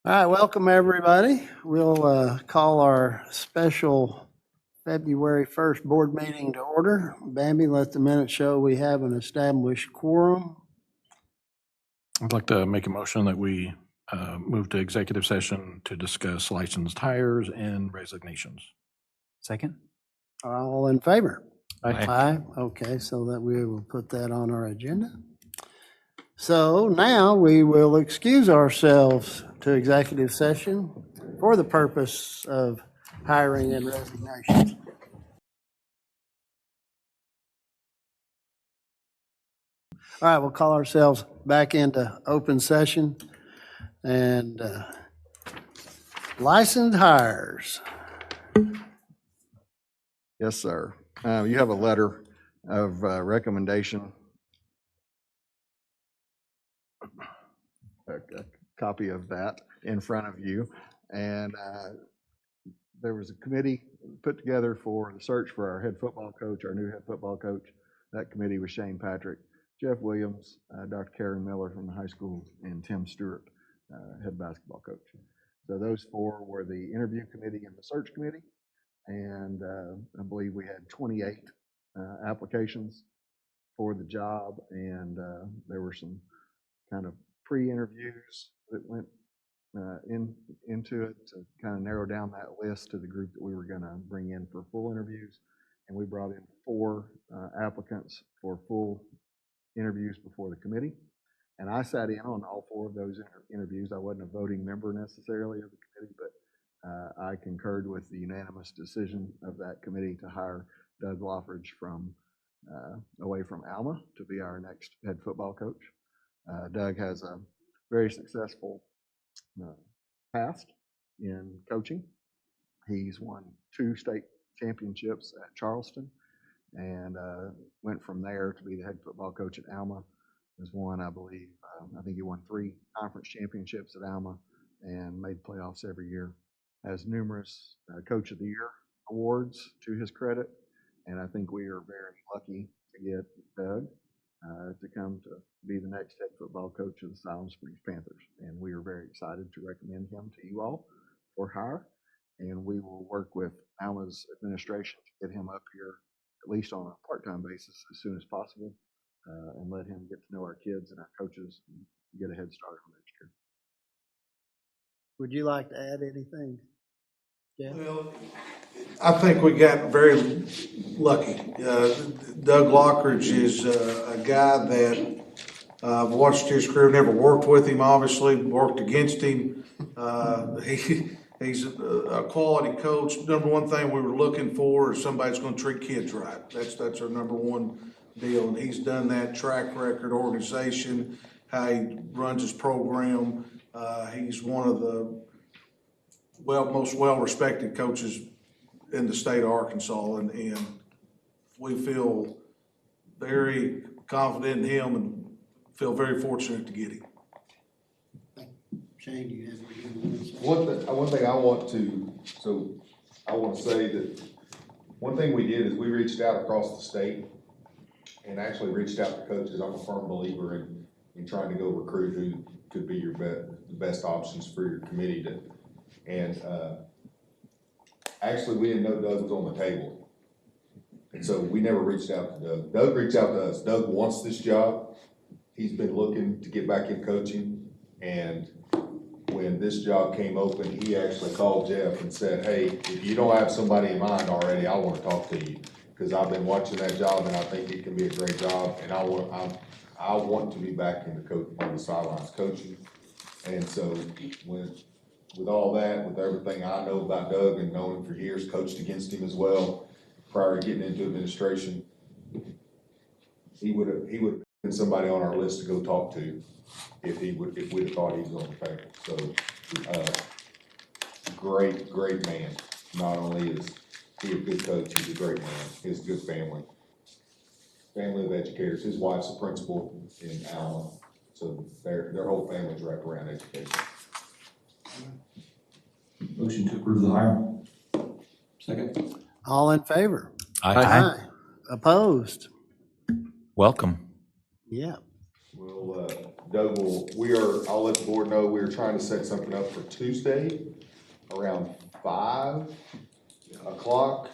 All right, welcome everybody. We'll call our special February 1st board meeting to order. Bambi, let the minutes show we have an established quorum. I'd like to make a motion that we move to executive session to discuss licensed hires and resignations. Second? All in favor? Aye. Aye. Okay, so that we will put that on our agenda. So now we will excuse ourselves to executive session for the purpose of hiring and resignations. All right, we'll call ourselves back into open session and licensed hires. Yes, sir. You have a letter of recommendation, a copy of that in front of you. And there was a committee put together for the search for our head football coach, our new head football coach. That committee was Shane Patrick, Jeff Williams, Dr. Karen Miller from the high school, and Tim Stewart, head basketball coach. So those four were the interview committee and the search committee. And I believe we had 28 applications for the job, and there were some kind of pre-interviews that went into it to kind of narrow down that list to the group that we were going to bring in for full interviews. And we brought in 4 applicants for full interviews before the committee. And I sat in on all 4 of those interviews. I wasn't a voting member necessarily of the committee, but I concurred with the unanimous decision of that committee to hire Doug Loffridge from away from Alma to be our next head football coach. Doug has a very successful past in coaching. He's won 2 state championships at Charleston and went from there to be the head football coach at Alma. Has won, I believe, I think he won 3 conference championships at Alma and made playoffs every year. Has numerous Coach of the Year awards to his credit, and I think we are very lucky to get Doug to come to be the next head football coach of the Siloam Springs Panthers, and we are very excited to recommend him to you all for hire, and we will work with Alma's administration to get him up here at least on a part-time basis as soon as possible, and let him get to know our kids and our coaches and get a head start on next year. Would you like to add anything, Jeff? Well, I think we got very lucky. Doug Lockridge is a guy that I've watched his career, never worked with him, obviously, worked against him. He's a quality coach. Number one thing we were looking for is somebody that's going to treat kids right. That's our number one deal, and he's done that. Track record, organization, how he runs his program. He's one of the most well-respected coaches in the state of Arkansas, and we feel very confident in him and feel very fortunate to get him. Shane, do you have anything? One thing I want to say that one thing we did is we reached out across the state and actually reached out to coaches. I'm a firm believer in trying to go recruit who could be the best options for your committee to. And actually, we didn't know Doug was on the table. And so we never reached out to Doug. Doug reached out to us. Doug wants this job. He's been looking to get back in coaching. And when this job came open, he actually called Jeff and said, hey, if you don't have somebody in mind already, I want to talk to you. Because I've been watching that job and I think it can be a great job. And I want to be back in on the sidelines coaching. And so with all that, with everything I know about Doug and known him for years, coached against him as well, prior to getting into administration, he would have been somebody on our list to go talk to if we'd have thought he was on the table. So, great man. Not only is he a good coach, he's a great man. He has a good family of educators. His wife's a principal in Alma, so their whole family's wrapped around education. Motion to approve the hire. Second. All in favor? Aye. Opposed? Welcome. Yeah. We'll Doug I'll let the board know, we are trying to set something up for Tuesday around 5 o'clock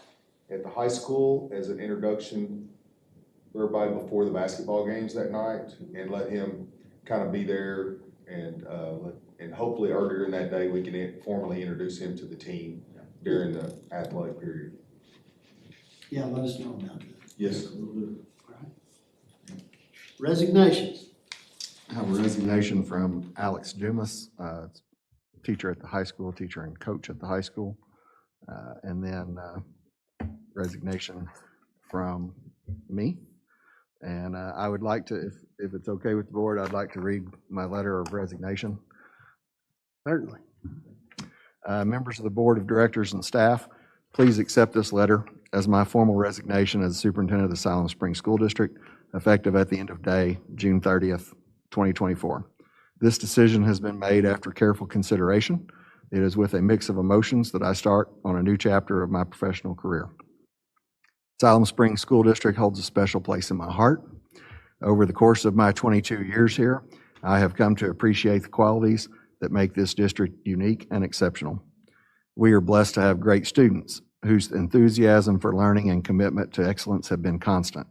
at the high school as an introduction for everybody before the basketball games that night, and let him kind of be there, and hopefully earlier in that day, we can formally introduce him to the team during the athletic period. Yeah, let us know about that. Yes. Resignations. I have a resignation from Alex Dumas, teacher at the high school, teacher and coach at the high school. And then resignation from me. And I would like to, if it's okay with the board, I'd like to read my letter of resignation. Certainly. Members of the Board of Directors and staff, please accept this letter as my formal resignation as superintendent of the Siloam Springs School District, effective at the end of day, June 30th, 2024. This decision has been made after careful consideration. It is with a mix of emotions that I start on a new chapter of my professional career. Siloam Springs School District holds a special place in my heart. Over the course of my 22 years here, I have come to appreciate the qualities that make this district unique and exceptional. We are blessed to have great students whose enthusiasm for learning and commitment to excellence have been constant.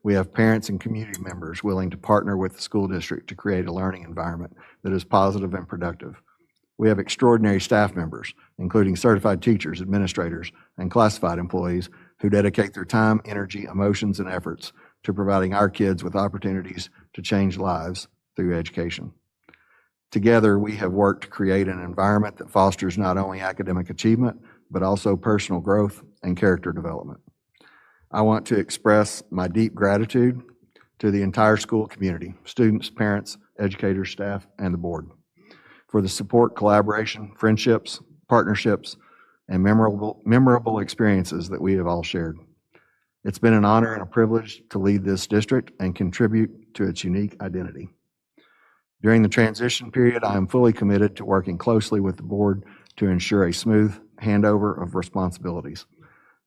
We have parents and community members willing to partner with the school district to create a learning environment that is positive and productive. We have extraordinary staff members, including certified teachers, administrators, and classified employees who dedicate their time, energy, emotions, and efforts to providing our kids with opportunities to change lives through education. Together, we have worked to create an environment that fosters not only academic achievement, but also personal growth and character development. I want to express my deep gratitude to the entire school community, students, parents, educators, staff, and the board, for the support, collaboration, friendships, partnerships, and memorable experiences that we have all shared. It's been an honor and a privilege to lead this district and contribute to its unique identity. During the transition period, I am fully committed to working closely with the board to ensure a smooth handover of responsibilities.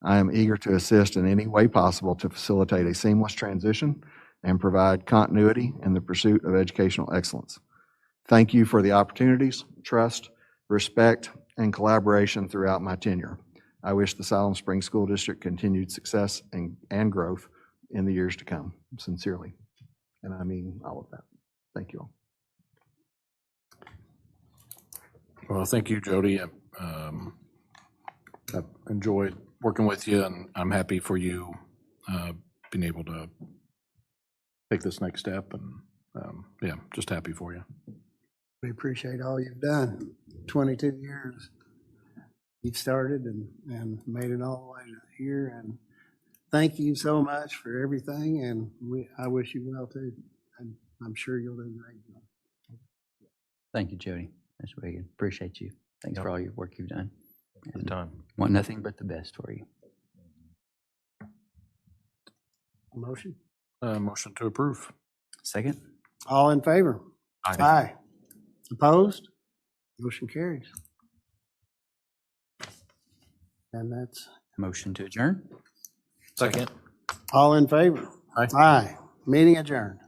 I am eager to assist in any way possible to facilitate a seamless transition and provide continuity in the pursuit of educational excellence. Thank you for the opportunities, trust, respect, and collaboration throughout my tenure. I wish the Siloam Springs School District continued success and growth in the years to come, sincerely. And I mean all of that. Thank you all. Well, thank you, Jody. I've enjoyed working with you, and I'm happy for you being able to take this next step, and yeah, just happy for you. We appreciate all you've done. 22 years. You've started and made it all the way to here, and thank you so much for everything, and I wish you well too. I'm sure you'll do great. Thank you, Jody. That's very good. Appreciate you. Thanks for all your work you've done. Good time. Want nothing but the best for you. Motion? Motion to approve. Second? All in favor? Aye. Opposed? Motion carries. And that's Motion to adjourn? Second. all in favor? Aye. Aye. Meeting adjourned.